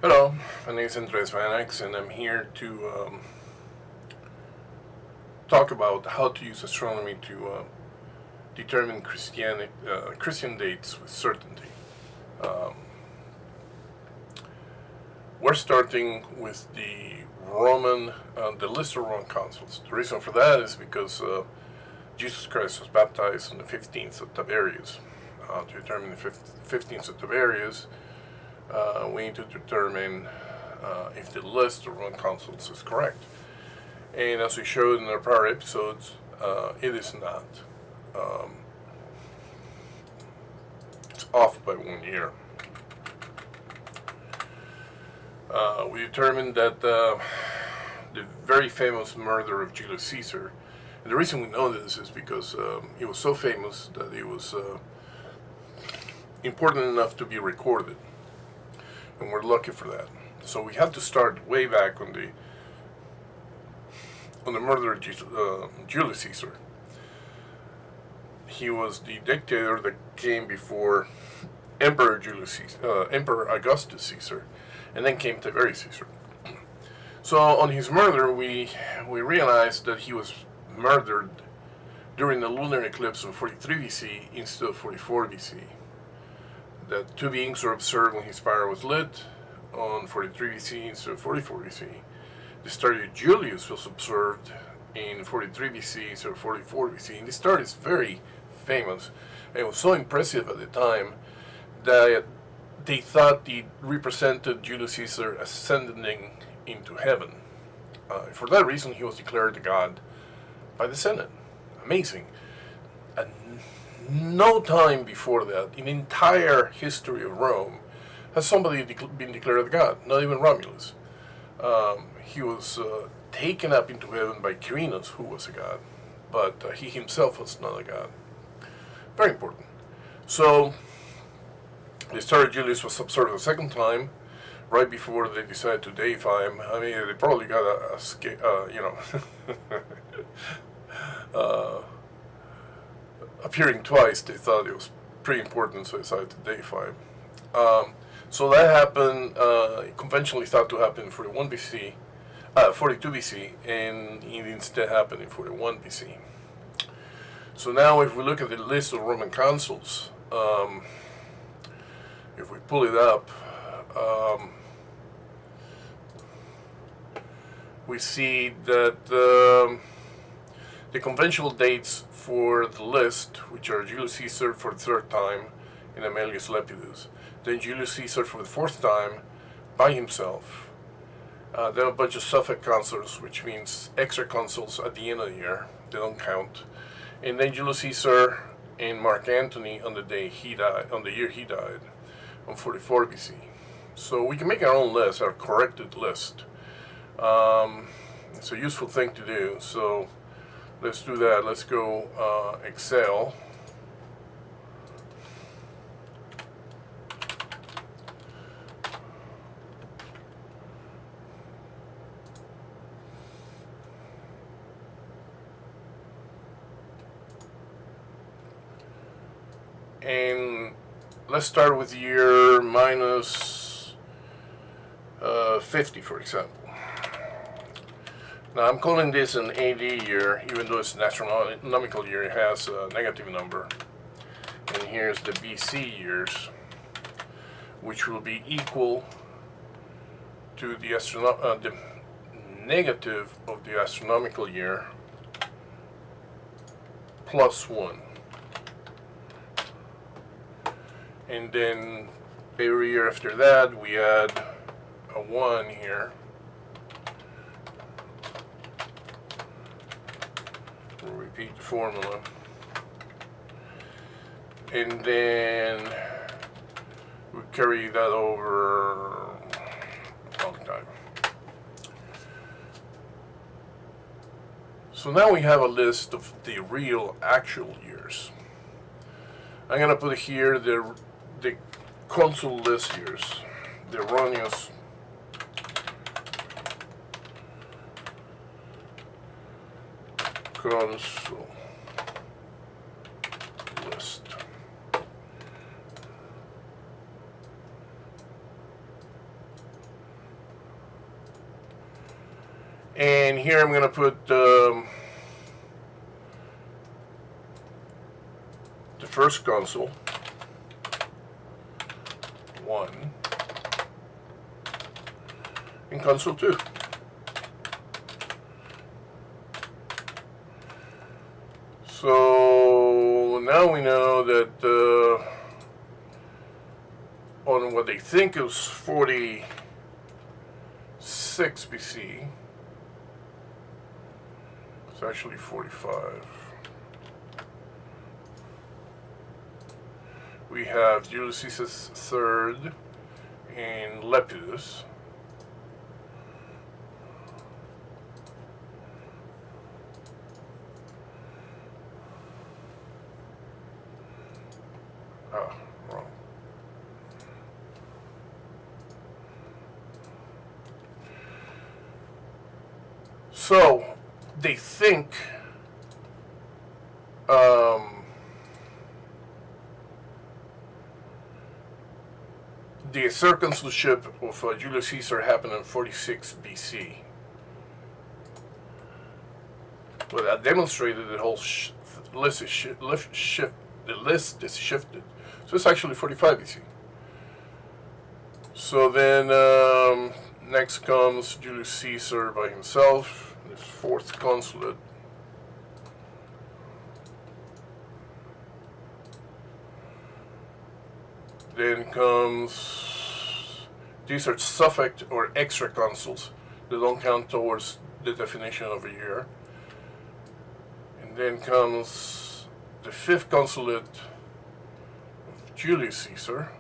Hello, my name is Andres Vanax, and I'm here to talk about how to use astronomy to determine Christian dates with certainty. Um, we're starting with the list of Roman consuls. The reason for that is because Jesus Christ was baptized on the 15th of Tiberius. To determine the 15th of Tiberius, we need to determine if the list of Roman consuls is correct. And as we showed in our prior episodes, it is not. Um, it's off by 1 year. We determined that the very famous murder of Julius Caesar, and the reason we know this is because it was so famous that it was important enough to be recorded, and we're lucky for that. So we had to start way back on the murder of Julius Caesar. He was the dictator that came before Emperor Augustus Caesar, and then came Tiberius Caesar. So on his murder, we realized that he was murdered during the lunar eclipse of 43 BC instead of 44 BC. That two beings were observed when his fire was lit on 43 BC instead of 44 BC. The star of Julius was observed in 43 BC instead of 44 BC. And this star is very famous. It was so impressive at the time that they thought it represented Julius Caesar ascending into heaven. For that reason, he was declared a god by the Senate. Amazing. And no time before that, in the entire history of Rome, has somebody been declared a god, not even Romulus. He was taken up into heaven by Quirinus, who was a god, but he himself was not a god. Very important. So, the star of Julius was observed a second time, right before they decided to deify him. I mean, they probably got appearing twice. They thought it was pretty important, so they decided to deify him. So that happened, conventionally thought to happen in 42 BC, and it instead happened in 41 BC. So now if we look at the list of Roman consuls, if we pull it up, we see that the conventional dates for the list, which are Julius Caesar for the third time and Aemilius Lepidus, then Julius Caesar for the fourth time by himself, then a bunch of suffect consuls, which means extra consuls at the end of the year, they don't count, and then Julius Caesar and Mark Antony on the year he died, on 44 BC. So we can make our own list, our corrected list. It's a useful thing to do. So let's do that. Let's go Excel. And let's start with year minus 50, for example. Now I'm calling this an AD year, even though it's an astronomical year, it has a negative number. And here's the BC years, which will be equal to the negative of the astronomical year plus 1. And then every year after that, we add a 1 here. We'll repeat the formula. And then we carry that over a long time. So now we have a list of the real actual years. I'm going to put here the consul list years, the erroneous consul list. And here I'm going to put the first consul, 1, and consul 2. So now we know that on what they think is 46 BC, it's actually 45. We have Julius Caesar's third and Lepidus. Wrong. So they think the circumconsulship of Julius Caesar happened in 46 BC. But that demonstrated the whole list is the list is shifted. So it's actually 45 BC. So then next comes Julius Caesar by himself, his fourth consulate. Then comes, these are suffect or extra consuls. They don't count towards the definition of a year. And then comes the fifth consulate of Julius Caesar.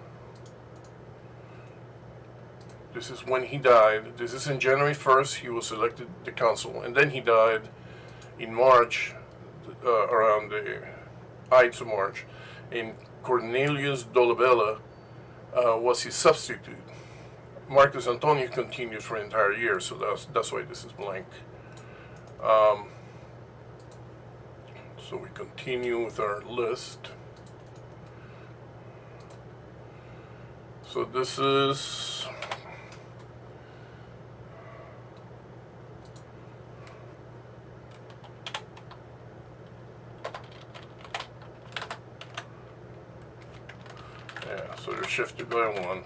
This is when he died. This is in January 1st, he was elected the consul. And then he died in March, around the Ides of March. And Cornelius Dolabella was his substitute. Marcus Antonius continued for an entire year, so that's why this is blank. So we continue with our list. So this is so they're shifted by 1.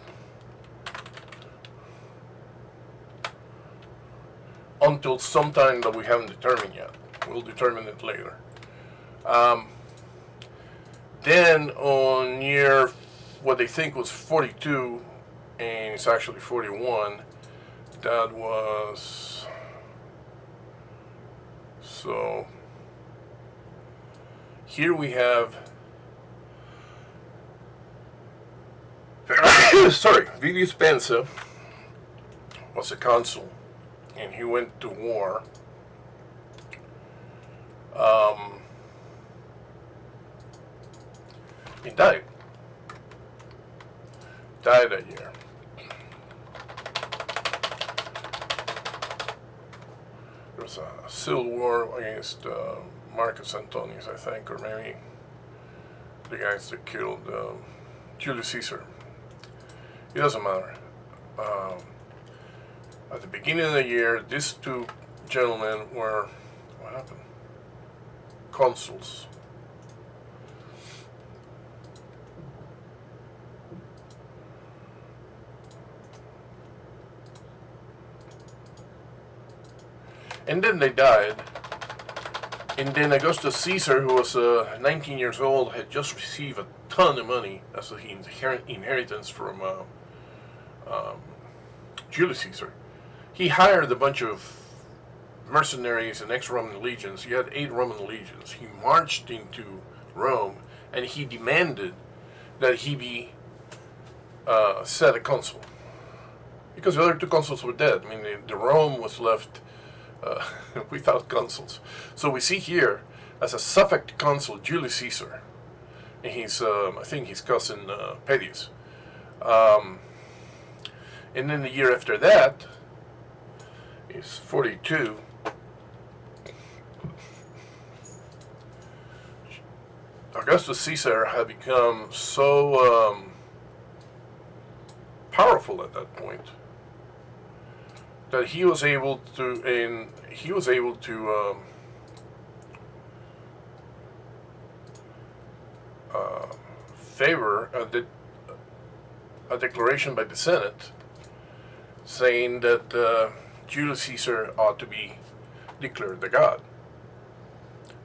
Until sometime that we haven't determined yet. We'll determine it later. Then on year, what they think was 42, and it's actually 41, that was, so here we have, sorry, Vidius Pensa was a consul, and he went to war. He died that year. There was a civil war against Marcus Antonius, I think, or maybe the guys that killed Julius Caesar. It doesn't matter. At the beginning of the year, these two gentlemen were, what happened? Consuls. And then they died. And then Augustus Caesar, who was 19 years old, had just received a ton of money as an inheritance from Julius Caesar. He hired a bunch of mercenaries and ex-Roman legions. He had 8 Roman legions. He marched into Rome, and he demanded that he be set a consul. Because the other 2 consuls were dead. I mean, the Rome was left without consuls. So we see here, as a suffect consul, Julius Caesar, and he's, I think his cousin Tiberius. And then the year after that is 42. Augustus Caesar had become so powerful at that point that he was able to favor a declaration by the Senate saying that Julius Caesar ought to be declared a god.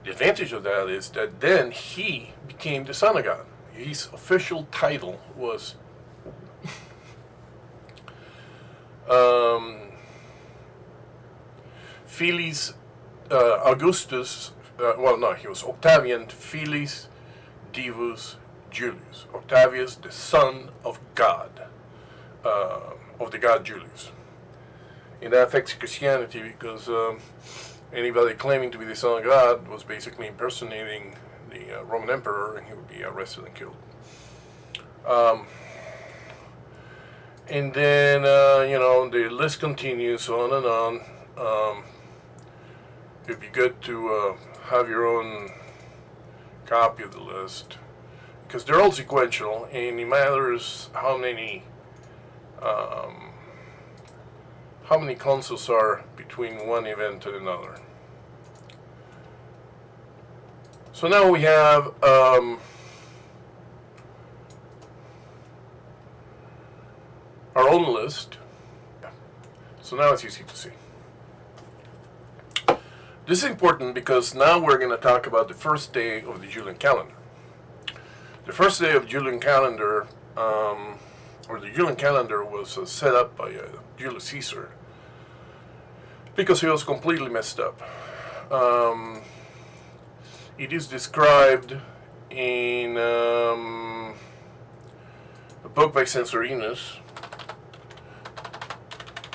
The advantage of that is that then he became the son of God. His official title was Felix Augustus, he was Octavian Felix Divus Julius. Octavius, the son of God, of the god Julius. And that affects Christianity because anybody claiming to be the son of God was basically impersonating the Roman emperor, and he would be arrested and killed. And then, the list continues on and on. It'd be good to have your own copy of the list, because they're all sequential, and it matters how many consuls are between one event and another. So now we have our own list. So now it's easy to see. This is important because now we're going to talk about the first day of the Julian calendar. The first day of Julian calendar, or the Julian calendar, was set up by Julius Caesar because he was completely messed up. It is described in a book by Censorinus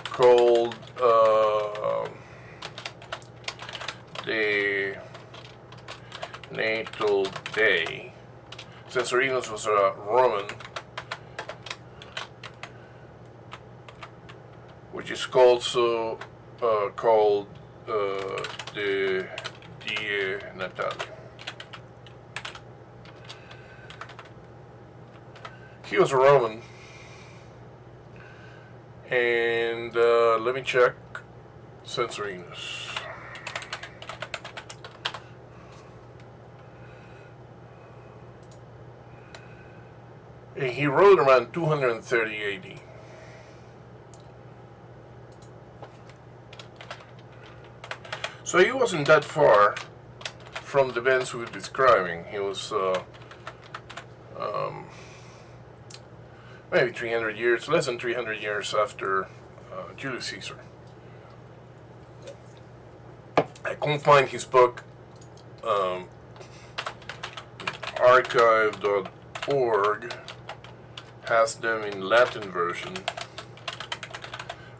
called the Natal Day. Censorinus was a Roman, which is also called the Die Natale. He was a Roman, and let me check Censorinus. And he wrote around 230 AD. So he wasn't that far from the events we were describing. He was maybe 300 years, less than 300 years after Julius Caesar. I couldn't find his book. Archive.org has them in Latin version.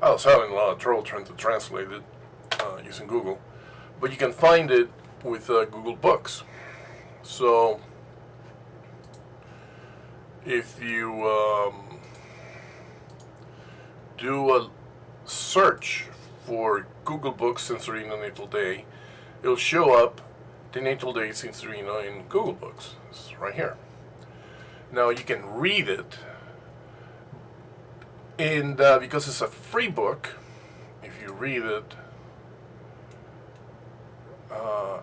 I was having a lot of trouble trying to translate it using Google, but you can find it with Google Books. So if you do a search for Google Books Censorino Natal Day, it'll show up the Natal Day Censorino in Google Books. It's right here. Now you can read it, and because it's a free book, if you read it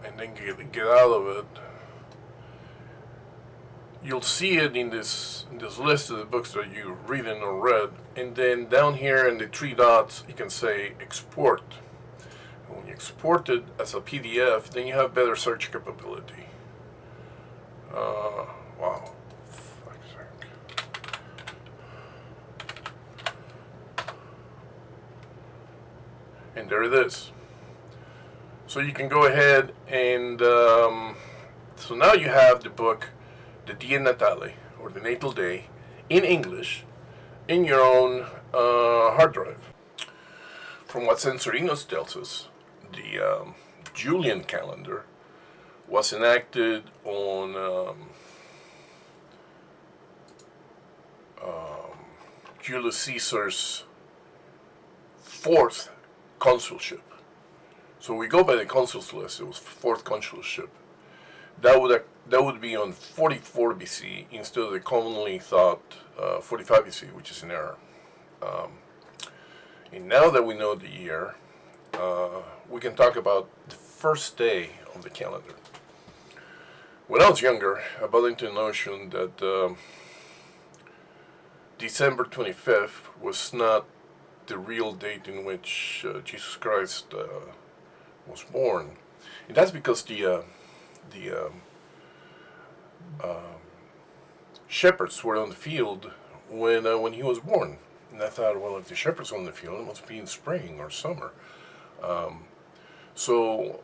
and then get out of it, you'll see it in this list of the books that you read or read, and then down here in the three dots you can say export. And when you export it as a PDF, then you have better search capability. Wow. And there it is. So you can go ahead and so now you have the book, the Die Natale, or the Natal Day, in English, in your own hard drive. From what Censorinus tells us, the Julian calendar was enacted on Julius Caesar's fourth consulship. So we go by the consuls list. It was fourth consulship. That would be on 44 BC instead of the commonly thought 45 BC, which is an error. And now that we know the year, we can talk about the first day of the calendar. When I was younger, I bought into the notion that December 25th was not the real date in which Jesus Christ was born. And that's because the shepherds were on the field when he was born. And I thought, well, if the shepherds were on the field, it must be in spring or summer. So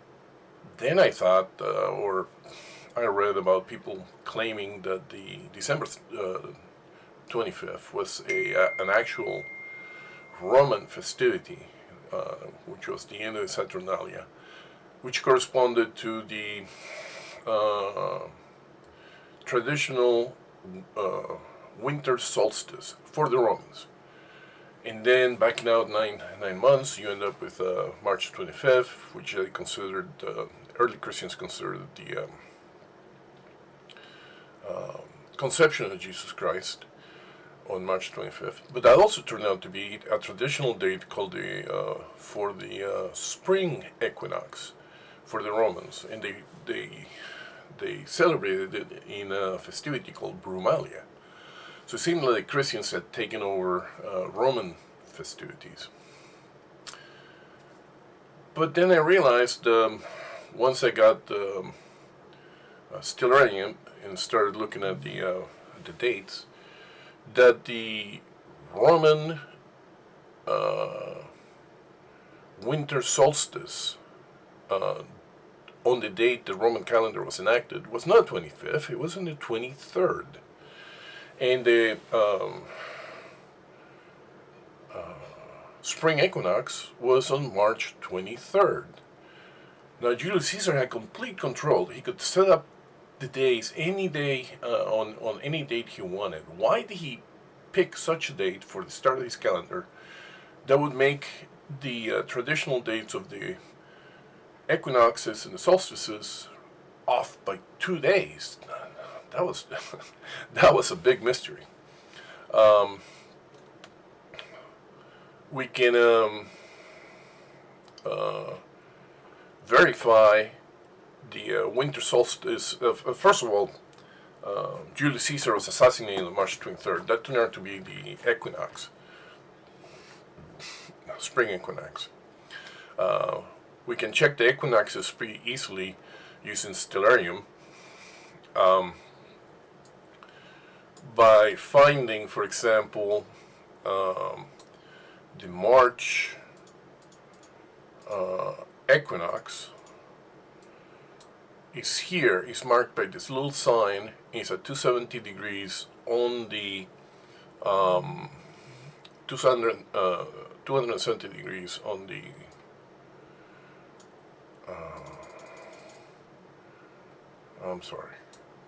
then I thought, or I read about people claiming that the December 25th was an actual Roman festivity, which was the end of the Saturnalia, which corresponded to the traditional winter solstice for the Romans. And then backing out nine months, you end up with March 25th, which they considered, early Christians considered the conception of Jesus Christ on March 25th. But that also turned out to be a traditional date called for the spring equinox for the Romans, and they celebrated it in a festivity called Brumalia. So it seemed like Christians had taken over Roman festivities. But then I realized, once I got Stellarium and started looking at the dates, that the Roman winter solstice, on the date the Roman calendar was enacted, was not 25th, it was on the 23rd. And the spring equinox was on March 23rd. Now, Julius Caesar had complete control. He could set up the days any day, on any date he wanted. Why did he pick such a date for the start of his calendar that would make the traditional dates of the equinoxes and the solstices off by 2 days? That was that was a big mystery. We can verify the winter solstice. First of all, Julius Caesar was assassinated on March 23rd. That turned out to be the equinox, spring equinox. We can check the equinoxes pretty easily using Stellarium. By finding, for example, the March equinox is here, is marked by this little sign, is at 270 degrees on the 270 degrees on the I'm sorry,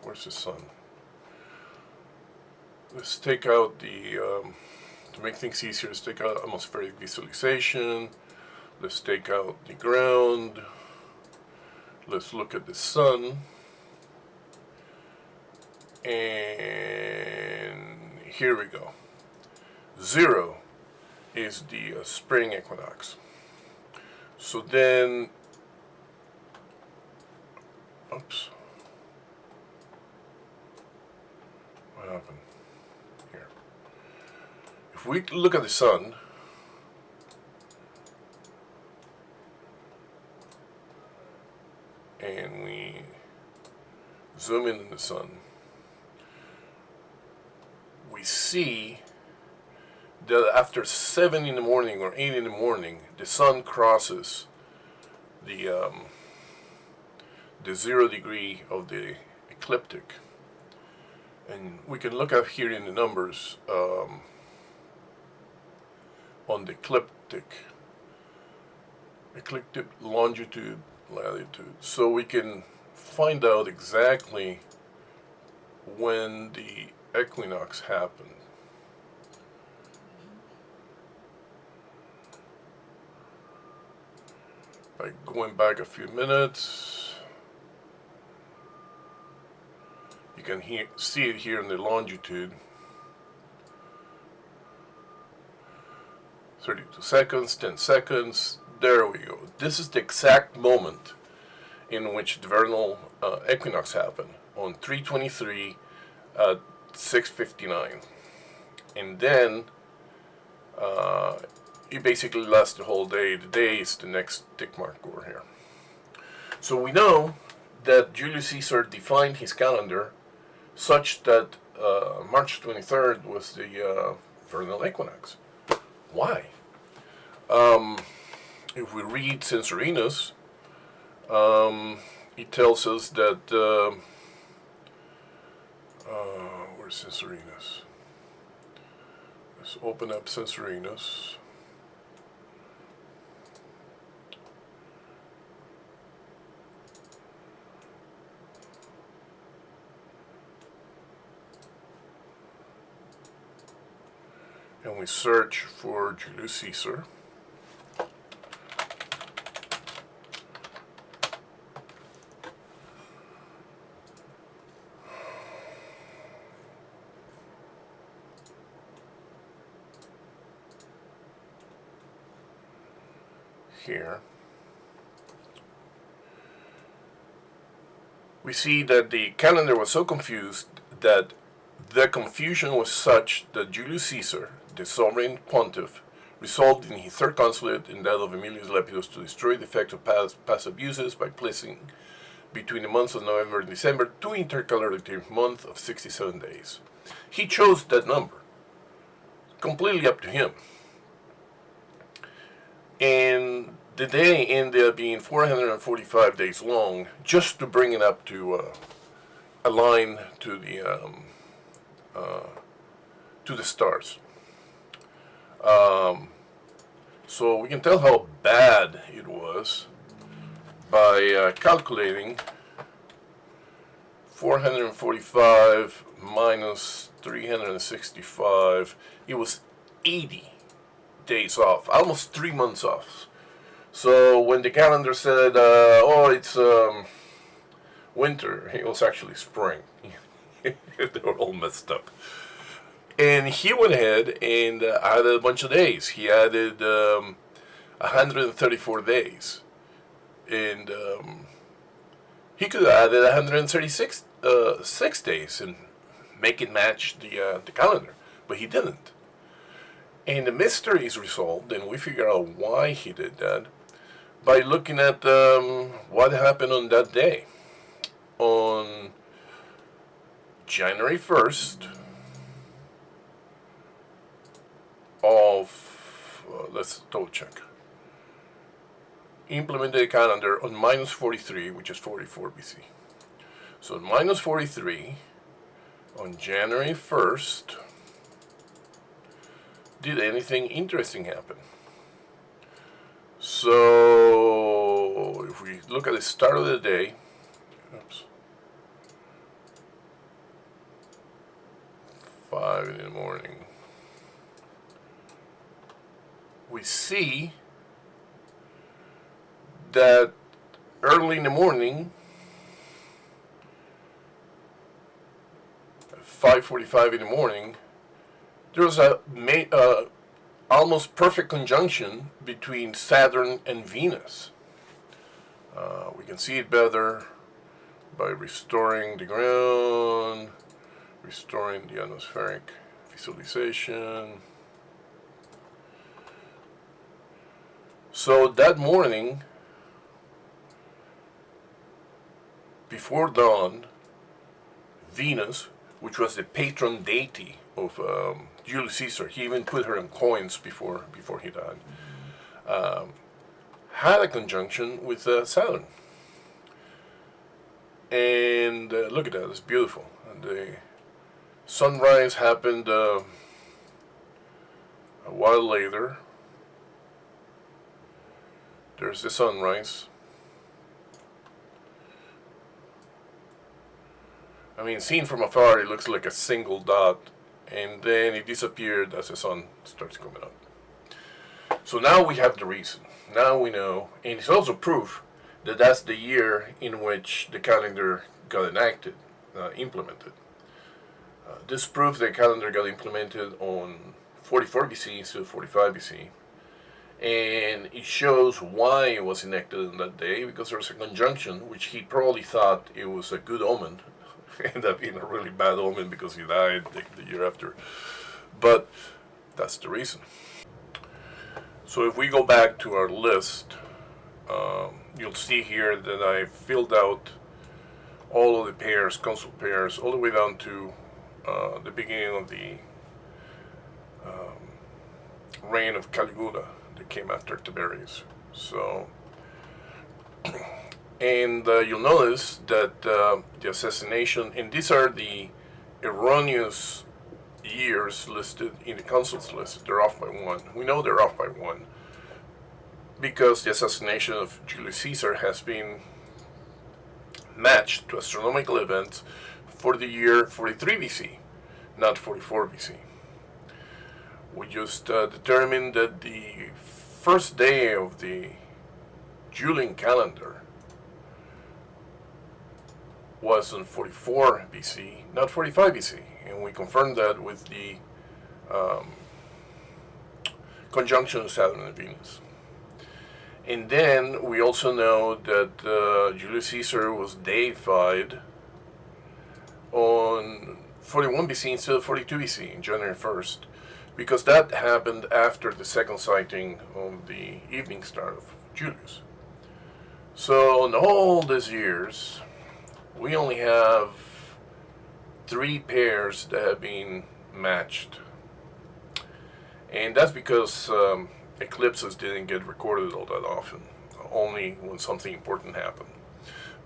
where's the sun? Let's take out the, to make things easier, let's take out atmospheric visualization. Let's take out the ground. Let's look at the sun. And here we go. 0 is the spring equinox. So then, oops. What happened? Here. If we look at the sun, and we zoom in on the sun, we see that after 7 in the morning or 8 in the morning, the sun crosses the 0 degree of the ecliptic. And we can look up here in the numbers on the ecliptic longitude, latitude. So we can find out exactly when the equinox happened. By going back a few minutes, you can see it here in the longitude. 32 seconds, 10 seconds. There we go. This is the exact moment in which the vernal equinox happened on 323 at 6:59, and then it basically lasts the whole day. The day is the next tick mark over here. So we know that Julius Caesar defined his calendar such that March 23rd was the vernal equinox. Why? If we read Censorinus, it tells us that where's Censorinus? Let's open up Censorinus. And we search for Julius Caesar. Here we see that the calendar was so confused that the confusion was such that Julius Caesar, the sovereign pontiff, resolved in his third consulate and that of Aemilius Lepidus to destroy the effect of past abuses by placing between the months of November and December 2 intercalary months of 67 days. He chose that number, completely up to him. And the day ended up being 445 days long, just to bring it up to align to the stars. So we can tell how bad it was by calculating 445 minus 365. It was 80 days off, almost 3 months off. So when the calendar said, oh, it's winter, it was actually spring. They were all messed up. And he went ahead and added a bunch of days. He added 134 days. And he could have added 136 6 days and make it match the calendar. But he didn't. And the mystery is resolved, and we figure out why he did that by looking at what happened on that day. On January 1st of, let's double check, implemented a calendar on minus 43, which is 44 BC. So minus 43 on January 1st, did anything interesting happen? So if we look at the start of the day, oops, 5 in the morning, we see that early in the morning, 5:45 in the morning, there was a almost perfect conjunction between Saturn and Venus. We can see it better by restoring the ground, restoring the atmospheric visualization. So that morning, before dawn, Venus, which was the patron deity of Julius Caesar, he even put her in coins before he died, had a conjunction with Saturn. And look at that, it's beautiful. And the sunrise happened a while later. There's the sunrise. I mean, seen from afar, it looks like a single dot, and then it disappeared as the sun starts coming up. So now we have the reason. Now we know, and it's also proof that that's the year in which the calendar got enacted, implemented. This proves the calendar got implemented on 44 BC instead of 45 BC. And it shows why it was enacted on that day, because there was a conjunction which he probably thought it was a good omen. Ended up being a really bad omen because he died the year after. But that's the reason. So if we go back to our list, you'll see here that I filled out all of the pairs, consul pairs, all the way down to the beginning of the reign of Caligula that came after Tiberius. So, and you'll notice that the assassination, and these are the erroneous years listed in the consul's list. They're off by one. We know they're off by one because the assassination of Julius Caesar has been matched to astronomical events for the year 43 BC, not 44 BC. We just determined that the first day of the Julian calendar was in 44 BC, not 45 BC, and we confirmed that with the conjunction of Saturn and Venus. And then we also know that Julius Caesar was deified on 41 BC instead of 42 BC, in January 1st, because that happened after the second sighting of the evening star of Julius. So in all these years, we only have 3 pairs that have been matched. And that's because eclipses didn't get recorded all that often, only when something important happened.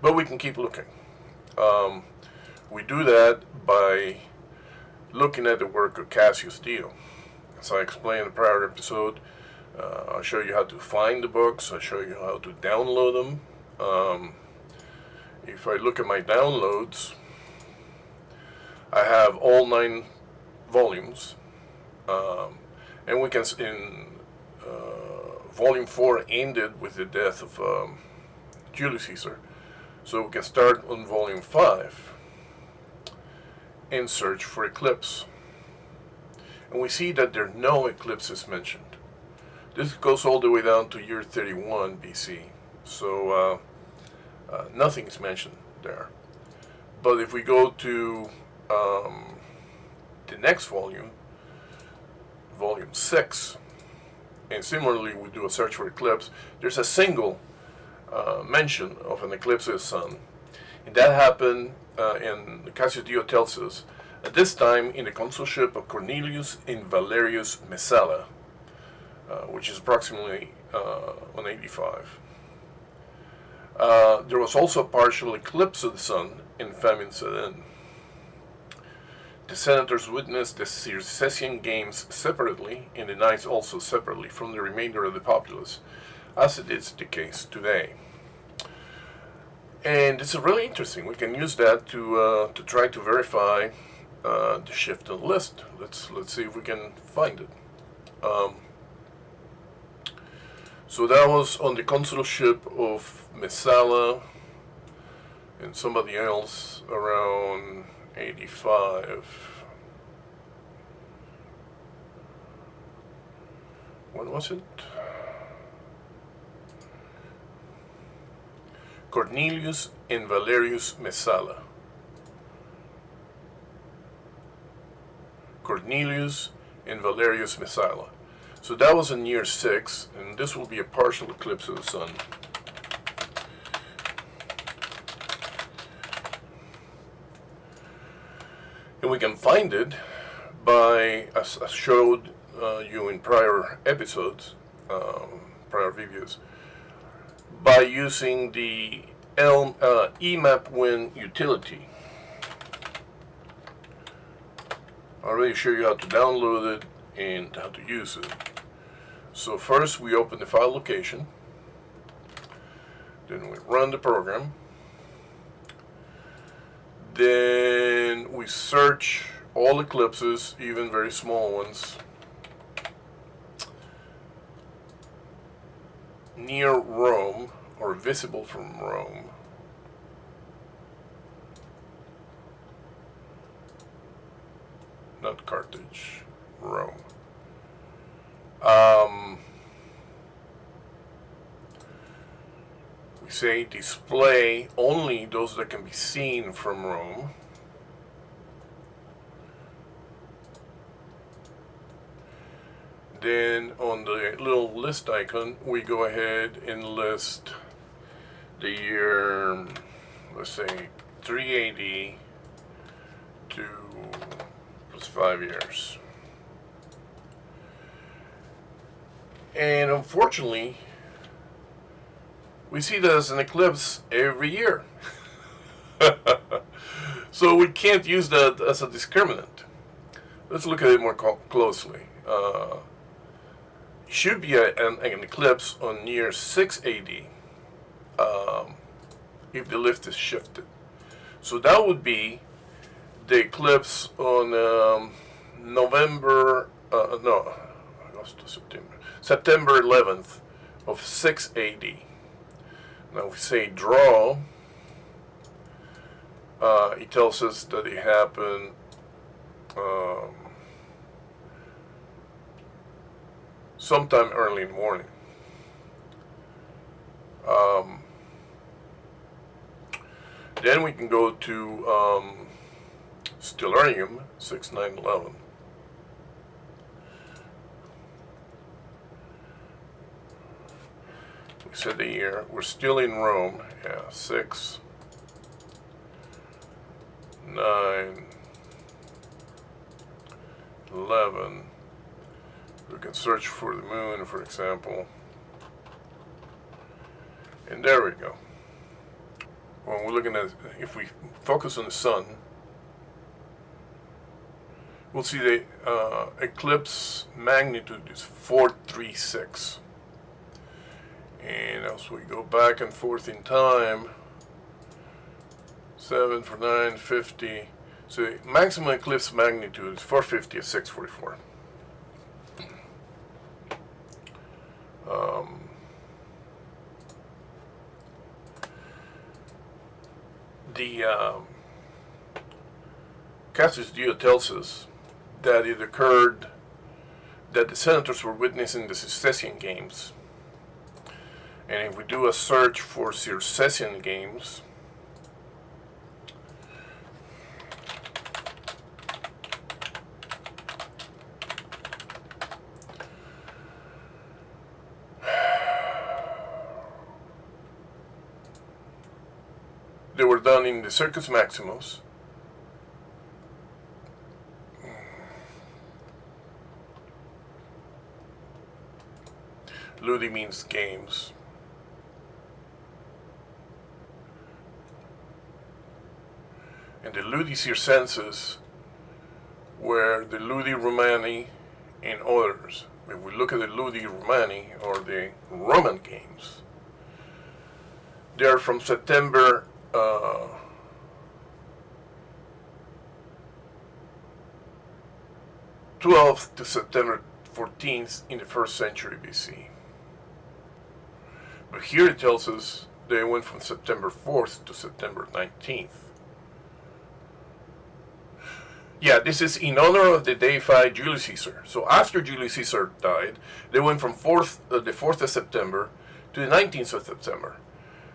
But we can keep looking. We do that by looking at the work of Cassius Dio. As I explained in the prior episode, I'll show you how to find the books, I'll show you how to download them. If I look at my downloads, I have all 9 volumes, and we can, in volume 4 ended with the death of Julius Caesar, so we can start on volume 5 and search for eclipse. And we see that there are no eclipses mentioned. This goes all the way down to year 31 BC, so nothing is mentioned there. But if we go to the next volume, volume 6, and similarly we do a search for eclipse, there's a single mention of an eclipse of the sun. And that happened, and Cassius Dio tells us, at this time in the consulship of Cornelius and Valerius Messala, which is approximately 185. There was also a partial eclipse of the sun, and famine set in. The senators witnessed the Circassian games separately, and the knights also separately from the remainder of the populace, as it is the case today. And it's really interesting. We can use that to try to verify the shift in the list. Let's see if we can find it. So that was on the consulship of Messala and somebody else around 85. When was it? Cornelius and Valerius Messala. Cornelius and Valerius Messala. So that was in year 6, and this will be a partial eclipse of the sun. And we can find it by, as I showed you in prior episodes, prior videos, by using the EMAP-Win utility. I'll already show you how to download it and how to use it. So first we open the file location, then we run the program, then we search all eclipses, even very small ones, near Rome or visible from Rome. Not Carthage, Rome. say display only those that can be seen from Rome. Then on the little list icon, we go ahead and list the year, let's say 380 to plus 5 years. And unfortunately, we see that as an eclipse every year. So we can't use that as a discriminant. Let's look at it more closely. Should be an eclipse on year 6 AD if the lift is shifted. So that would be the eclipse on September 11th of 6 AD. Now if we say draw, it tells us that it happened sometime early in the morning. Then we can go to Stellarium 6911. We said the year. We're still in Rome. Yeah, 6, 9, 11. We can search for the moon, for example. And there we go. When we're looking at, if we focus on the sun, we'll see the eclipse magnitude is 436. And as we go back and forth in time, 7 for 9, 50. So the maximum eclipse magnitude is 450 at 644. The Cassius Dio tells us that it occurred that the senators were witnessing the Circassian games. And if we do a search for Circassian games, they were done in the Circus Maximus. Ludi means games. And the Ludi Circenses were the Ludi Romani and others. If we look at the Ludi Romani, or the Roman games, they're from September 12th to September 14th in the 1st century BC. But here it tells us they went from September 4th to September 19th. Yeah, this is in honor of the deified Julius Caesar. So after Julius Caesar died, they went from the 4th of September to the 19th of September.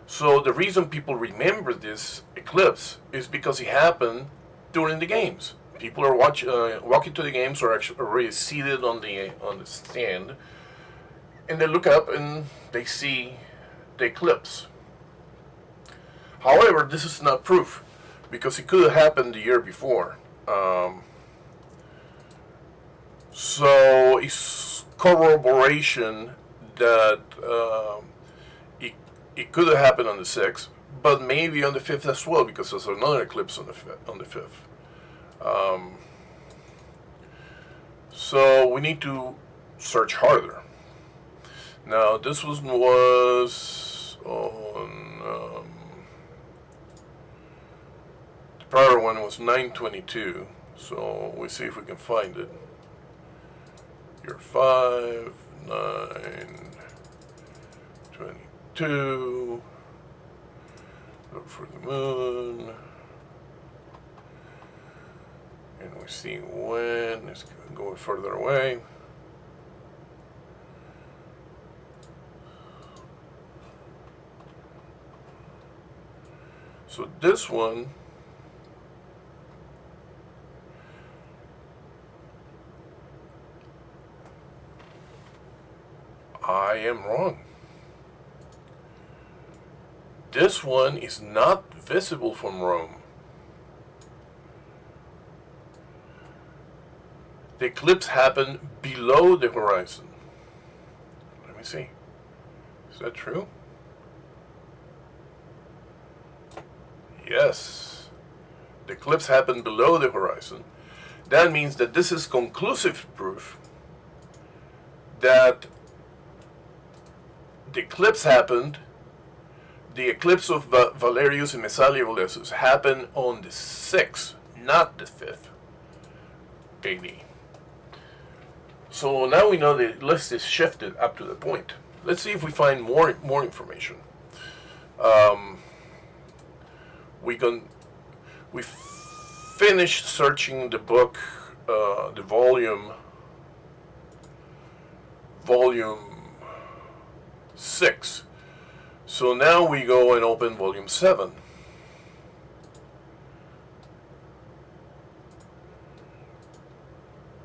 So the reason people remember this eclipse is because it happened during the games. People are walking to the games, or actually already seated on the stand, and they look up and they see the eclipse. However, this is not proof, because it could have happened the year before. So it's corroboration that it could have happened on the 6th, but maybe on the 5th as well, because there's another eclipse on the 5th. So we need to search harder. Now this was on the prior one was 922. So we see if we can find it. Year 5, 9, 22. Look for the moon. And we see when it's going further away. So this one, I am wrong. This one is not visible from Rome. The eclipse happened below the horizon. Let me see. Is that true? Yes. The eclipse happened below the horizon. That means that this is conclusive proof that the eclipse happened. The eclipse of Valerius and Messalia Valesius happened on the 6th, not the 5th AD. So now we know the list is shifted up to the point. Let's see if we find more information. We finished searching the book, the volume 6. So now we go and open volume 7.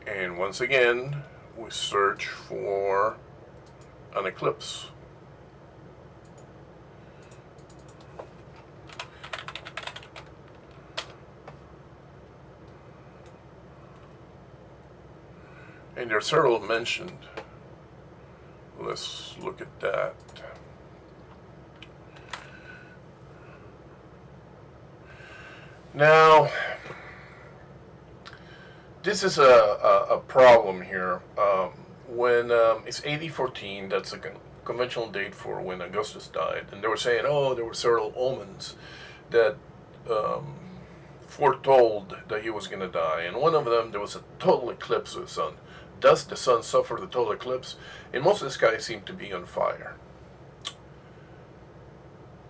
And once again, we search for an eclipse. And there are several mentioned. Let's look at that. Now, this is a problem here. When it's AD 14, that's a conventional date for when Augustus died, and they were saying, oh, there were several omens that foretold that he was going to die, and one of them, there was a total eclipse of the sun. Does the sun suffer the total eclipse? And most of the sky seemed to be on fire.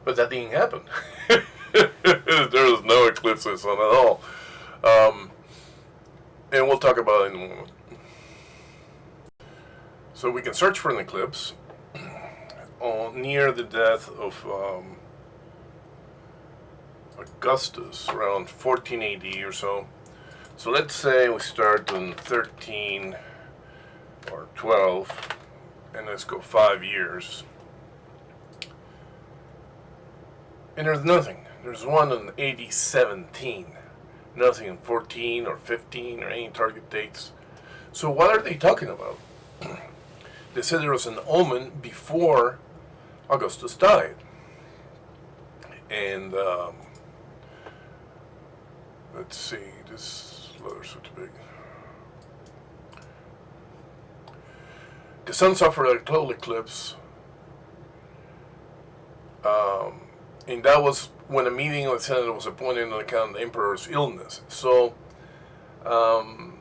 But that didn't happen. There was no eclipse of the sun at all. And we'll talk about it in a moment. So we can search for an eclipse near the death of Augustus, around 14 AD or so. So let's say we start on 13 or 12, and let's go 5 years. And there's nothing. There's one on AD 17. Nothing in 14 or 15 or any target dates. So what are they talking about? They said there was an omen before Augustus died. And let's see, this letter's so too big. The sun suffered a total eclipse. And that was when a meeting of the Senate was appointed on account of the emperor's illness. So the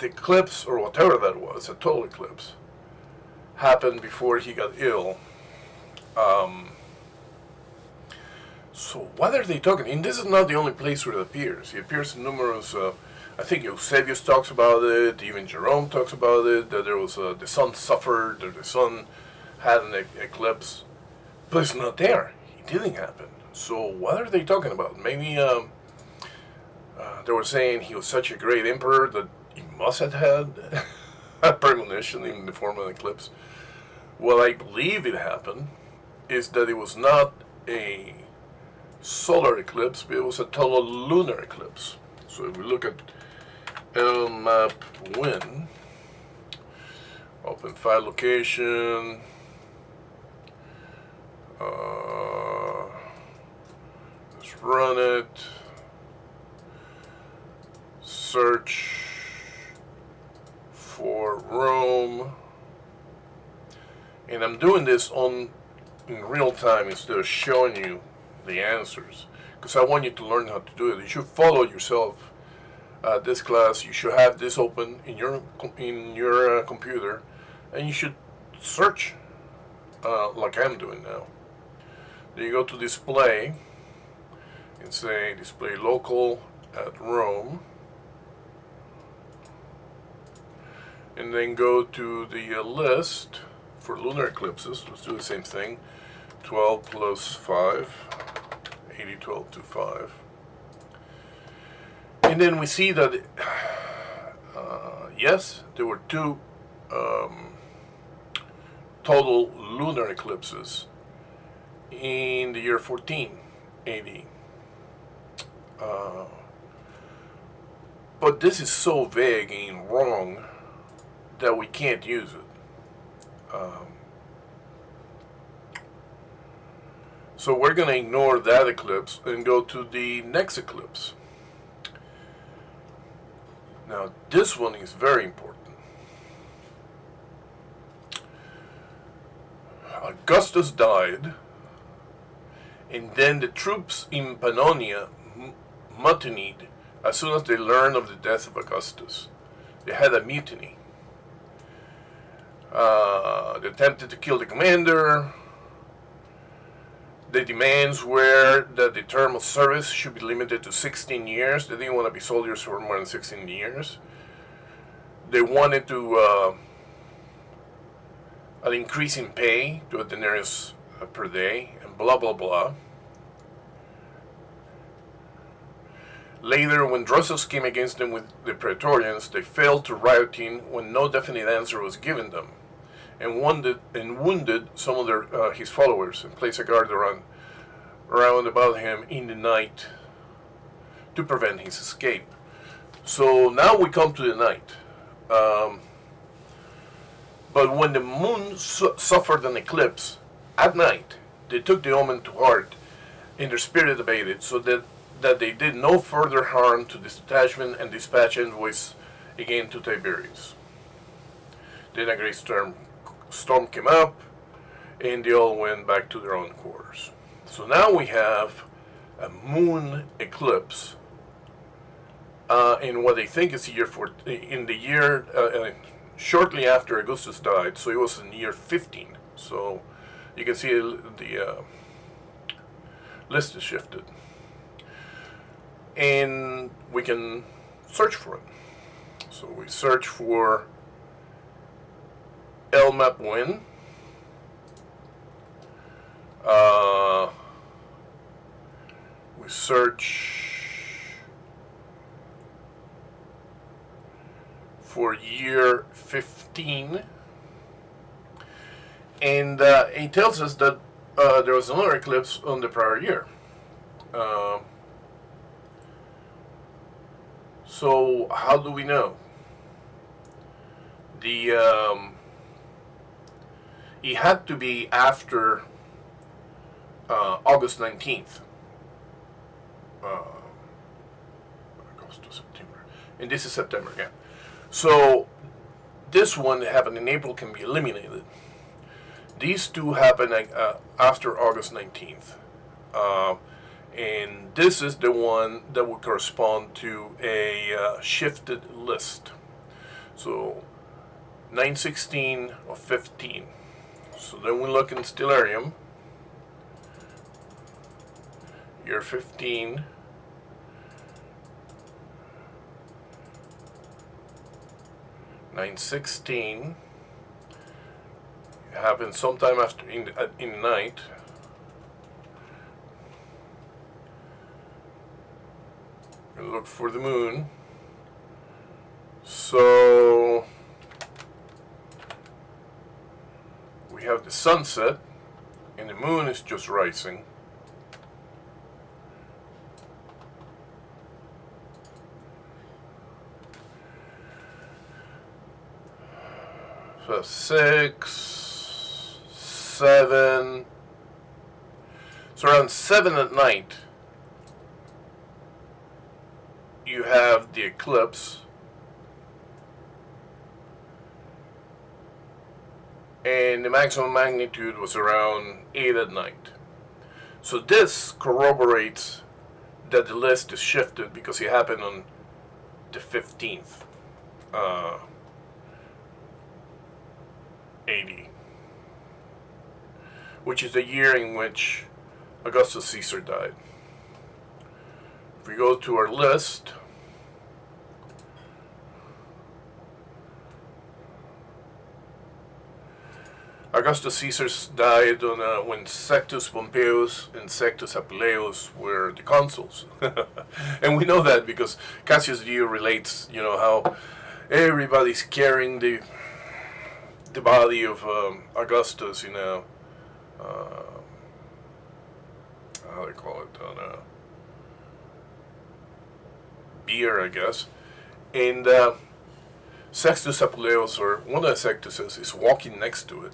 eclipse, or whatever that was, a total eclipse, happened before he got ill. So what are they talking? And this is not the only place where it appears. It appears in numerous, I think Eusebius talks about it, even Jerome talks about it, that there was the sun suffered, or the sun had an eclipse. But it's not there. It didn't happen. So what are they talking about? Maybe they were saying he was such a great emperor that he must have had a premonition in the form of an eclipse. What I believe it happened is that it was not a solar eclipse, but it was a total lunar eclipse. So if we look at map win, open file location, let's run it, search for Rome, and I'm doing this in real time instead of showing you the answers, because I want you to learn how to do it. You should follow yourself. This class, you should have this open in your computer, and you should search like I'm doing now. Then you go to display and say display local at Rome, and then go to the list for lunar eclipses. Let's do the same thing. 12 plus 5, 801225. And then we see that, yes, there were two total lunar eclipses in the year 1480. But this is so vague and wrong that we can't use it. So we're going to ignore that eclipse and go to the next eclipse. Now, this one is very important. Augustus died, and then the troops in Pannonia mutinied as soon as they learned of the death of Augustus. They had a mutiny. They attempted to kill the commander. The demands were that the term of service should be limited to 16 years. They didn't want to be soldiers for more than 16 years. They wanted to an increase in pay to a denarius per day, and blah, blah, blah. Later, when Drusus came against them with the Praetorians, they fell to rioting when no definite answer was given them, and wounded some of his followers, and placed a guard around about him in the night to prevent his escape. So now we come to the night. But when the moon suffered an eclipse at night, they took the omen to heart, and their spirit abated, so that they did no further harm to this detachment and dispatched envoys again to Tiberius. Then a great storm came up, and they all went back to their own quarters. So now we have a moon eclipse in what they think is the year shortly after Augustus died. So it was in the year 15. So you can see the list is shifted, and we can search for it. So we search for LMAP win. We search for year 15, and it tells us that there was another eclipse on the prior year. So how do we know? It had to be after August 19th. Goes to September, and this is September, yeah. So this one that happened in April can be eliminated. These two happen after August 19th, and this is the one that would correspond to a shifted list. So 916 of 15. So then we look in Stellarium, year 15. (916) happens sometime after in the night. And look for the moon. So we have the sunset, and the moon is just rising. So 6, 7. So around 7 at night, you have the eclipse, and the maximum magnitude was around 8 at night. So this corroborates that the list is shifted because it happened on the 15th. 80, which is the year in which Augustus Caesar died. If we go to our list, Augustus Caesar died on when Sextus Pompeius and Sextus Apuleius were the consuls, and we know that because Cassius Dio relates, how everybody's carrying the body of Augustus in a how they call it, on a bier, I guess, and Sextus Apuleius, or one of the Sextuses, is walking next to it,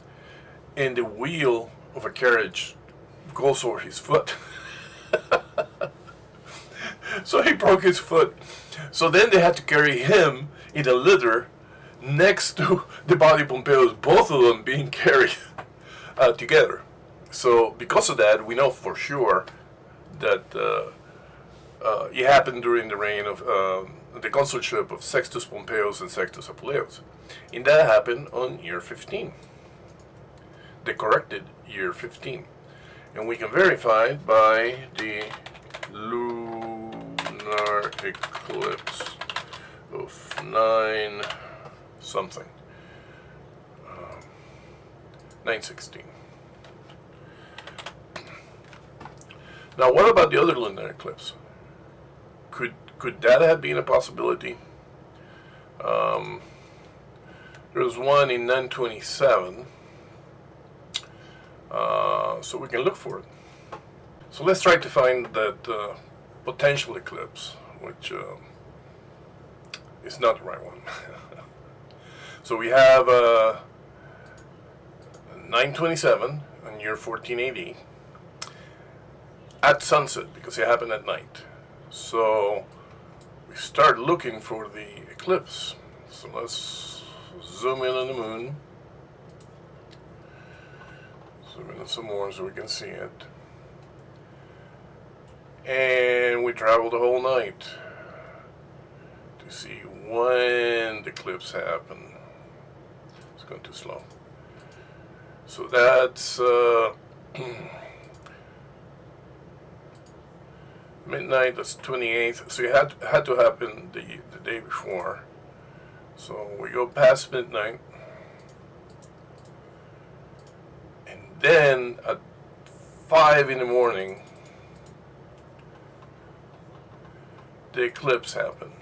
and the wheel of a carriage goes over his foot. So he broke his foot. So then they had to carry him in a litter next to the body of Pompeius, both of them being carried together. So because of that, we know for sure that it happened during the reign of the consulship of Sextus Pompeius and Sextus Apuleius. And that happened on year 15. The corrected year 15. And we can verify it by the lunar eclipse of 9 something. 9/16. Now, what about the other lunar eclipse? Could that have been a possibility? There was one in 927, so we can look for it. So let's try to find that potential eclipse, which is not the right one. So we have 927 on year 14 AD at sunset, because it happened at night. So we start looking for the eclipse. So let's zoom in on the moon. Zoom in some more so we can see it. And we travel the whole night to see when the eclipse happened. It's going too slow. So that's midnight, that's 28th. So it had to happen the day before. So we go past midnight. And then at 5 in the morning, the eclipse happened.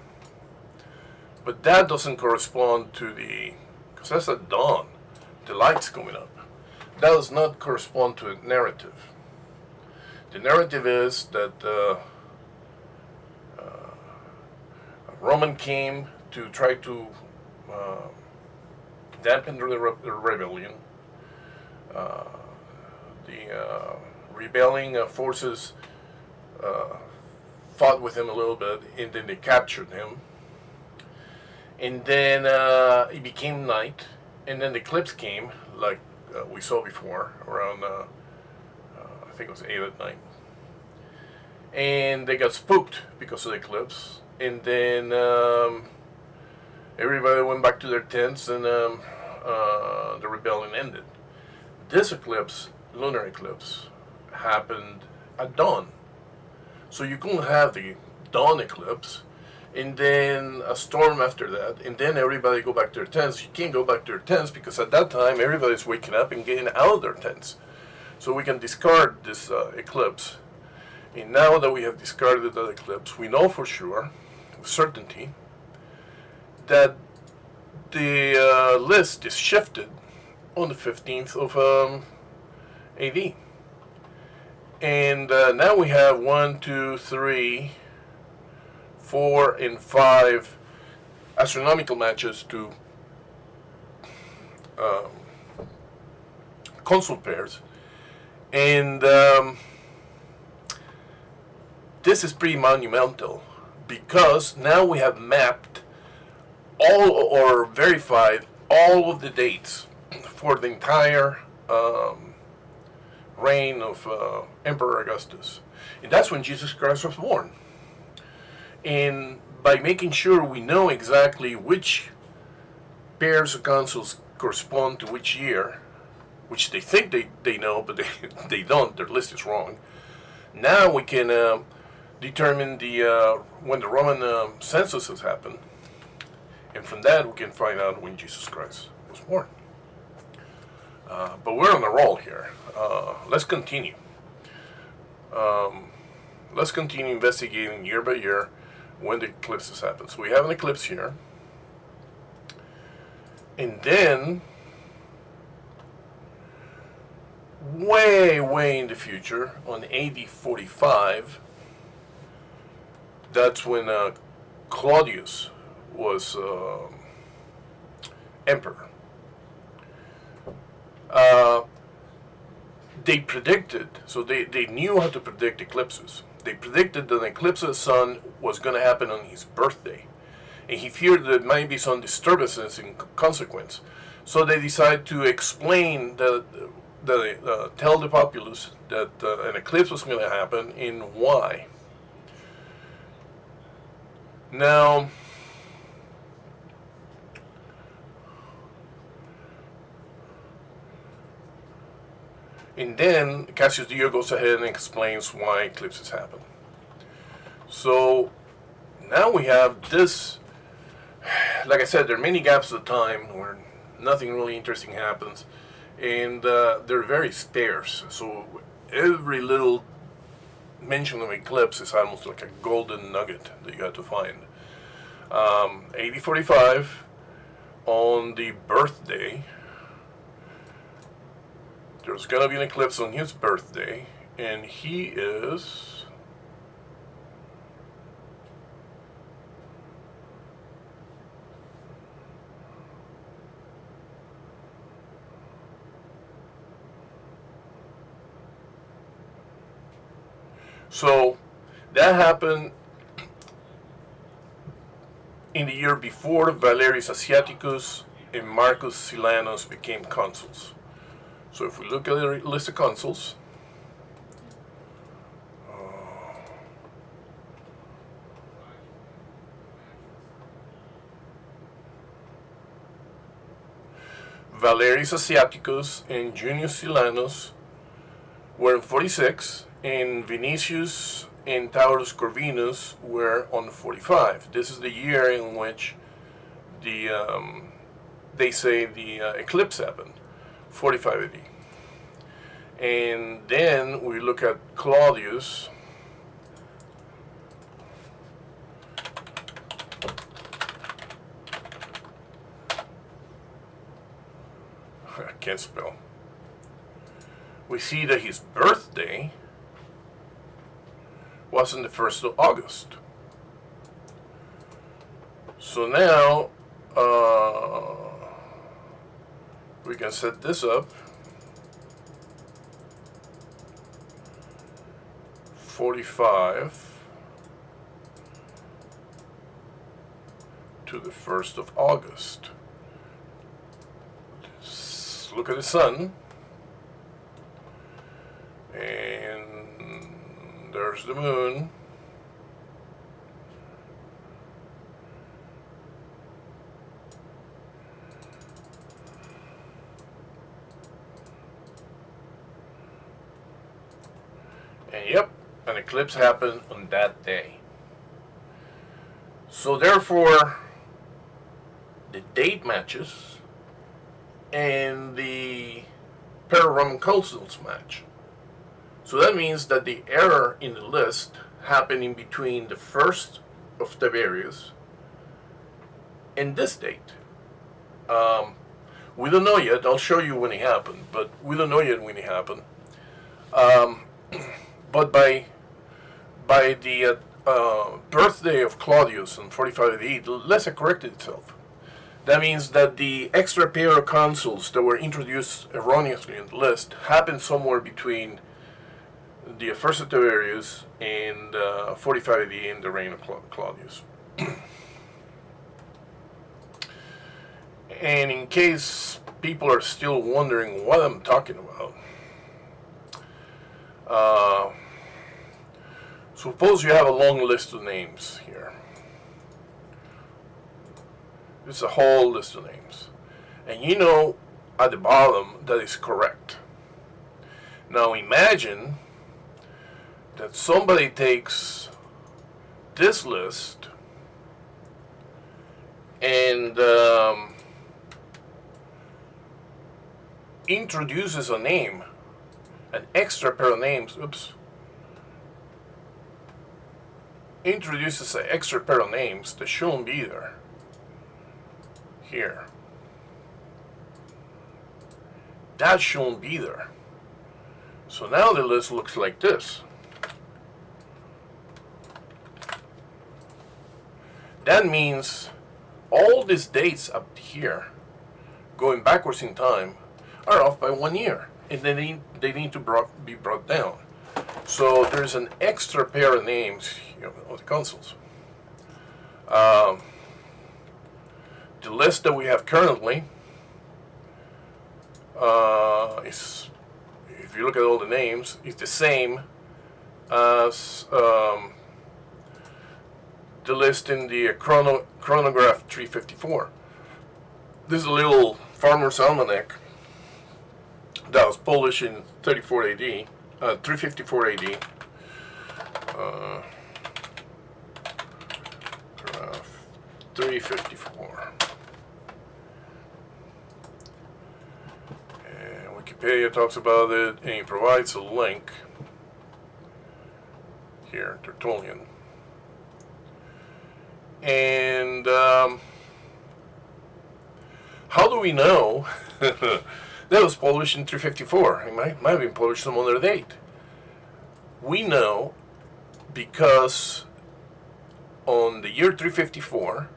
But that doesn't correspond to because that's at dawn. The light's coming up. That does not correspond to a narrative. The narrative is that Roman came to try to dampen the rebellion. The rebelling forces fought with him a little bit, and then they captured him. And then it became night, and then the eclipse came, like we saw before, around I think it was 8 at night. And they got spooked because of the eclipse. And then everybody went back to their tents, and the rebellion ended. This eclipse, lunar eclipse, happened at dawn. So you couldn't have the dawn eclipse, and then a storm after that, and then everybody go back to their tents. You can't go back to their tents because at that time everybody's waking up and getting out of their tents. So we can discard this eclipse. And now that we have discarded that eclipse, we know for sure, with certainty, that the list is shifted on the 15th of AD. And now we have 1, 2, 3, 4, and 5 astronomical matches to console pairs. And this is pretty monumental because now we have mapped all or verified all of the dates for the entire reign of Emperor Augustus. And that's when Jesus Christ was born. And by making sure we know exactly which pairs of consuls correspond to which year, which they think they know, but they don't, their list is wrong. Now we can determine when the Roman census has happened, and from that we can find out when Jesus Christ was born. But we're on a roll here. Let's continue. Um, let's continue investigating year by year when the eclipses happen. So we have an eclipse here. And then, way, way in the future, on AD 45, that's when Claudius was emperor. They predicted, so they knew how to predict eclipses. They predicted that an eclipse of the sun was going to happen on his birthday. And he feared that there might be some disturbances in consequence. So they decided to explain tell the populace that an eclipse was going to happen and why. Now, and then Cassius Dio goes ahead and explains why eclipses happen. So now we have this. Like I said, there are many gaps of time where nothing really interesting happens, and they're very sparse. So every little mention of eclipse is almost like a golden nugget that you have to find. 8045, on the birthday, there's going to be an eclipse on his birthday, and he is... So that happened in the year before Valerius Asiaticus and Marcus Silanus became consuls. So if we look at the list of consuls, Valerius Asiaticus and Junius Silanus were in 46, and Vinicius and Taurus Corvinus were on 45. This is the year in which they say the eclipse happened, 45 AD. And then we look at Claudius. I can't spell. We see that his birthday was on the 1st of August. So now we can set this up. 45 to the 1st of August. Just look at the sun. And there's the moon. And yep, an eclipse happened on that day. So therefore, the date matches and the pair of Roman consuls match. So that means that the error in the list happened in between the 1st of Tiberius and this date. We don't know yet. I'll show you when it happened, but we don't know yet when it happened. But by the birthday of Claudius in 45 AD, the list had corrected itself. That means that the extra pair of consuls that were introduced erroneously in the list happened somewhere between the 1st of Tiberius and 45 AD in the reign of Claudius. And in case people are still wondering what I'm talking about, suppose you have a long list of names here. It's a whole list of names. And you know at the bottom that is correct. Now imagine that somebody takes this list and introduces a name, an extra pair of names, introduces an extra pair of names that shouldn't be there. Here. That shouldn't be there. So now the list looks like this. That means all these dates up here, going backwards in time, are off by 1 year, and they need to be brought down. So there's an extra pair of names of the consoles. The list that we have currently is, if you look at all the names, is the same as the list in the chronograph 354. This is a little farmer's almanac that was published in 354 AD. Graph 354. And Wikipedia talks about it, and it provides a link here, Tertullian. And how do we know that was published in 354? It might have been published some other date. We know because on the year 354,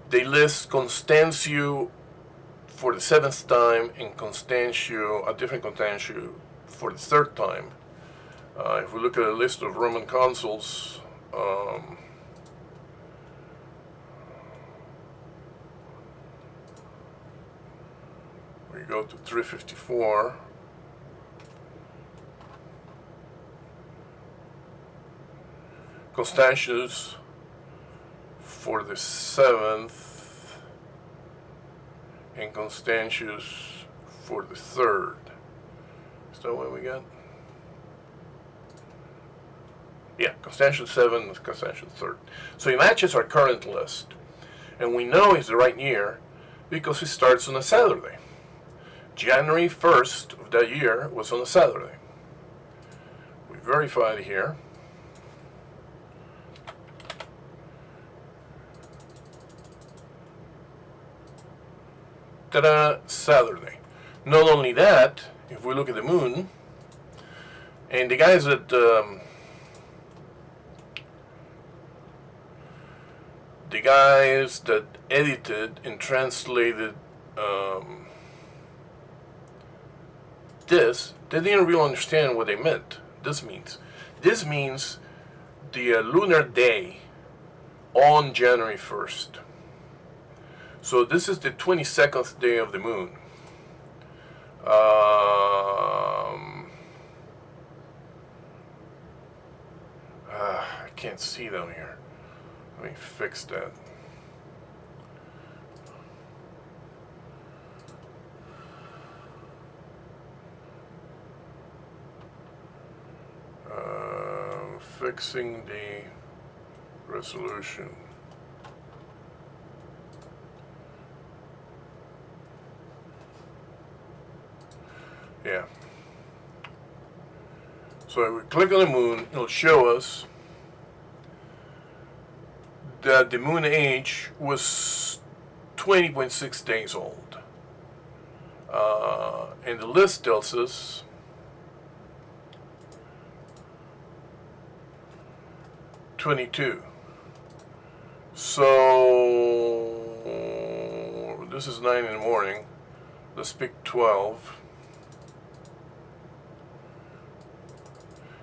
they list Constantiu for the 7th time and Constantiu, a different Constantiu, for the 3rd time. If we look at a list of Roman consuls, we go to 354. Constantius for the 7th and Constantius for the 3rd. Is that what we got? Yeah, Constantius 7 and Constantius 3rd. So it matches our current list. And we know it's the right year because it starts on a Saturday. January 1st of that year was on a Saturday. We verified here. Ta-da! Saturday. Not only that, if we look at the moon, and the guys that edited and translated this, they didn't really understand what they meant. This means the lunar day on January 1st. So this is the 22nd day of the moon. I can't see down here. Let me fix that. Fixing the resolution. Yeah. So if we click on the moon, it'll show us that the moon age was 20.6 days old. And the list tells us (22). So this is 9 in the morning. Let's pick 12.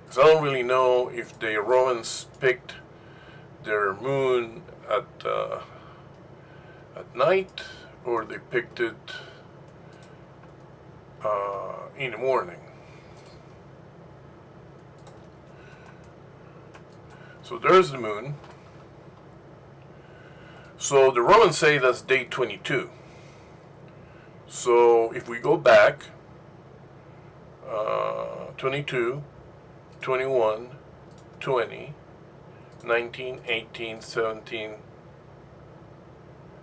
Because I don't really know if the Romans picked their moon at night or they picked it in the morning. So there's the moon. So the Romans say that's day 22. So if we go back, 22, 21, 20, 19, 18, 17,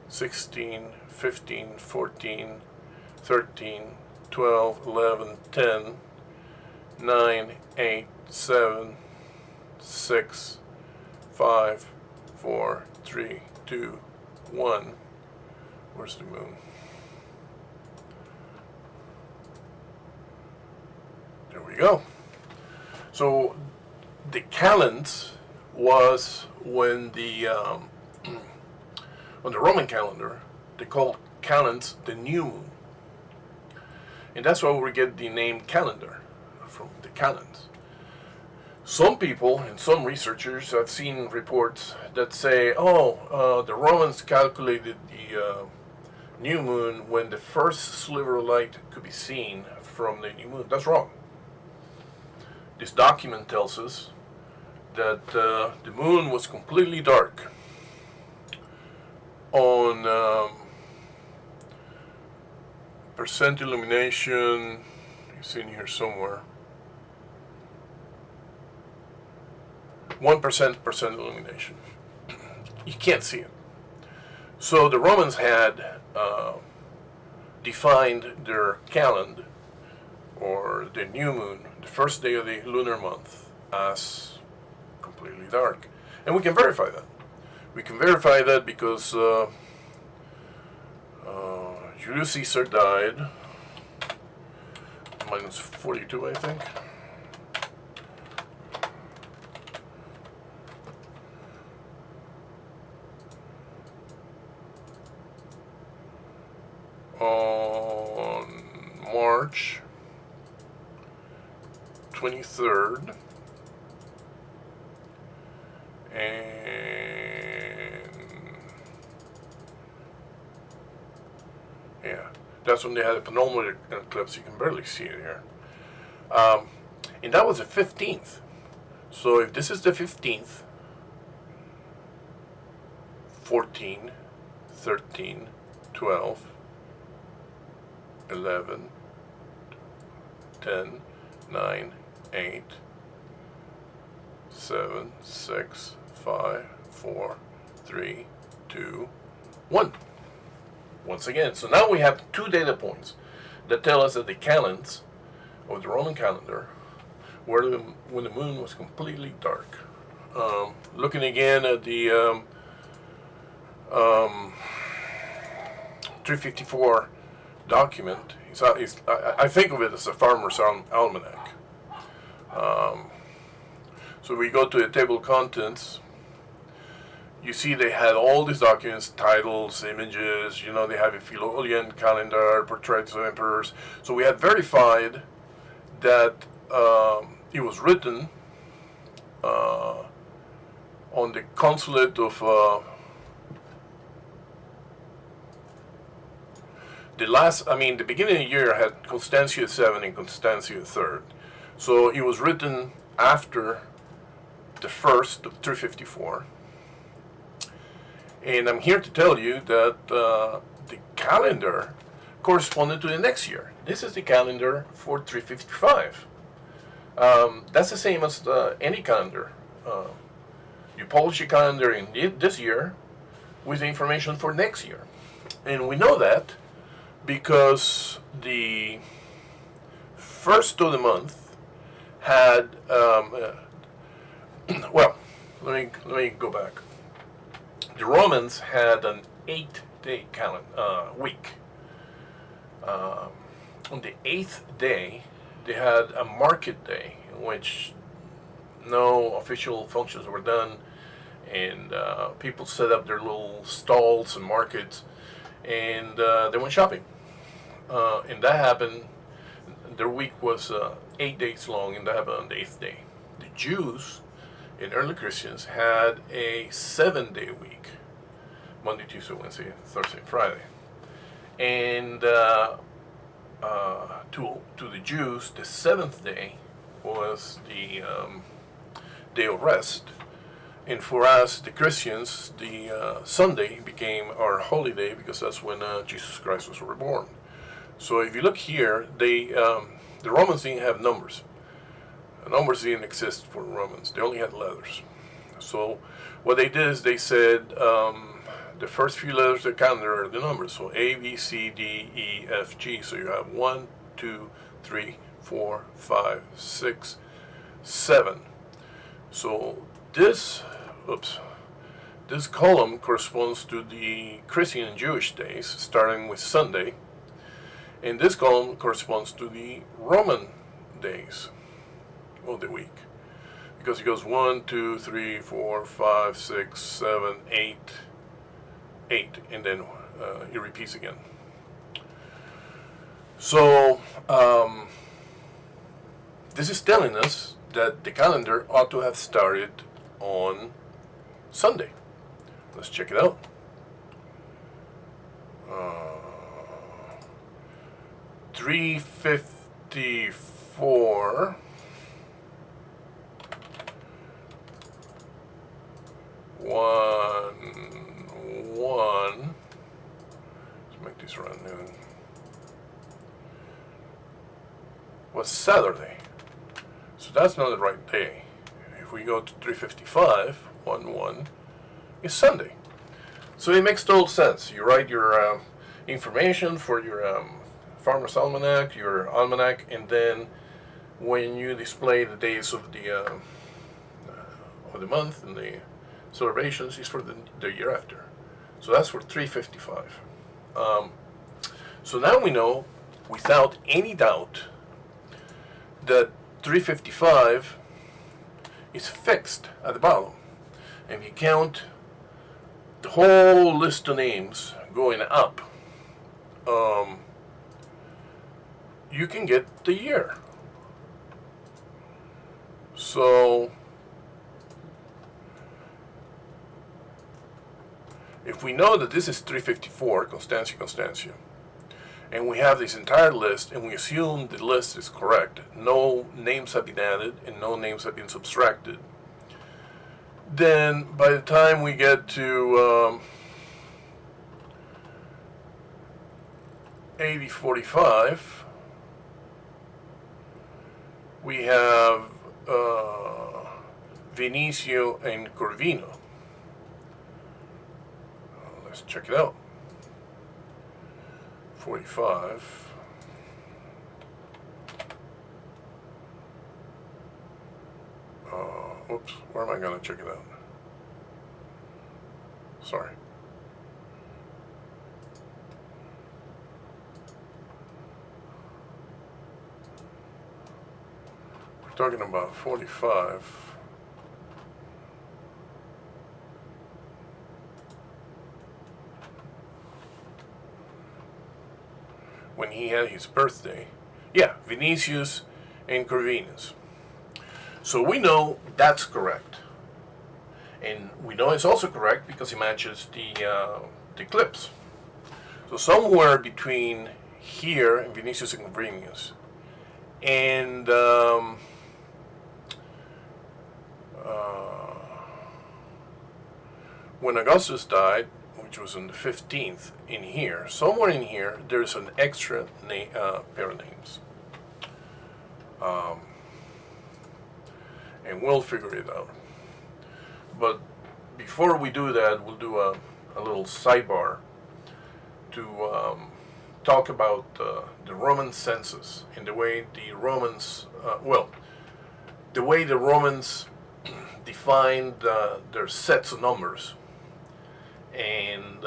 16, 15, 14, 13, 12, 11, 10, 9, 8, 7, 6, 5, 4, 3, 2, 1. Where's the moon? There we go. So the calends was when the on the Roman calendar they called calends the new moon, and that's why we get the name calendar from the calends. Some people and some researchers have seen reports that say, the Romans calculated the new moon when the first sliver of light could be seen from the new moon. That's wrong. This document tells us that the moon was completely dark on percent illumination. It's in here somewhere. 1% illumination. You can't see it. So the Romans had defined their calendar, or the new moon, the first day of the lunar month, as completely dark. And we can verify that. We can verify that because Julius Caesar died, minus 42, I think. On March 23rd, and yeah, that's when they had a penumbral eclipse. You can barely see it here, and that was the 15th. So if this is the 15th, 14, 13, 12, 11, 10, 9, 8, 7, 6, 5, 4, 3, 2, 1. Once again, so now we have two data points that tell us that the calends of the Roman calendar were when the moon was completely dark. Looking again at the 354 document, I think of it as a farmer's almanac. So we go to the table of contents. You see they had all these documents, titles, images, they have a Philolian calendar, portraits of emperors. So we had verified that it was written on the consulate of the beginning of the year had Constantia 7 and Constantia 3rd. So it was written after the first of 354. And I'm here to tell you that the calendar corresponded to the next year. This is the calendar for 355. That's the same as any calendar. You publish a calendar in this year with the information for next year. And we know that because the first of the month had, well, let me go back. The Romans had an 8-day week. On the 8th day, they had a market day in which no official functions were done, and people set up their little stalls and markets, and they went shopping. And that happened, their week was 8 days long, and that happened on the 8th day. The Jews and early Christians had a 7-day week, Monday, Tuesday, Wednesday, Thursday, and Friday. And to the Jews, the 7th day was the day of rest. And for us, the Christians, the Sunday became our holiday because that's when Jesus Christ was reborn. So if you look here, the Romans didn't have numbers. Numbers didn't exist for the Romans. They only had letters. So what they did is they said the first few letters of the calendar are the numbers. So A, B, C, D, E, F, G. So you have 1, 2, 3, 4, 5, 6, 7. So this column corresponds to the Christian and Jewish days, starting with Sunday. And this column corresponds to the Roman days of the week. Because it goes 1, 2, 3, 4, 5, 6, 7, 8, 8, and then it repeats again. So this is telling us that the calendar ought to have started on Sunday. Let's check it out. 354. 1, 1. Let's make this around noon. Was Saturday. So that's not the right day. If we go to 355, 1, 1, is Sunday. So it makes total sense. You write your information for your Farmer's Almanac, your almanac, and then when you display the days of the month and the celebrations is for the year after. So that's for 355. So now we know, without any doubt, that 355 is fixed at the bottom. And if you count the whole list of names going up, you can get the year. So if we know that this is 354, Constantia, and we have this entire list, and we assume the list is correct, no names have been added and no names have been subtracted, then by the time we get to 8045, we have Vinicio and Corvino. Let's check it out. 45. Oops, where am I going to check it out? Sorry. We're talking about 45. When he had his birthday. Yeah, Vinicius and Corvinus. So we know that's correct. And we know it's also correct because it matches the eclipse. So somewhere between here and Vinicius and Corvinus and when Augustus died, which was on the 15th, in here, somewhere in here, there's an extra pair of names. And we'll figure it out. But before we do that, we'll do a little sidebar to talk about the Roman census and the way the Romans, the way the Romans defined their sets of numbers. And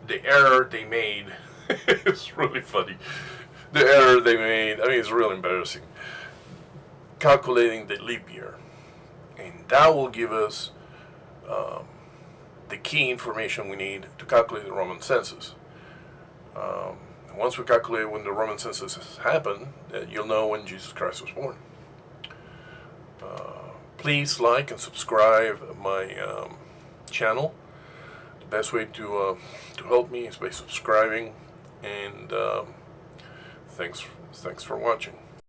the error they made is really funny. The error they made, I mean, it's really embarrassing. Calculating the leap year. And that will give us the key information we need to calculate the Roman census. Once we calculate when the Roman census happened, you'll know when Jesus Christ was born. Please like and subscribe my channel. The best way to help me is by subscribing, and thanks for watching.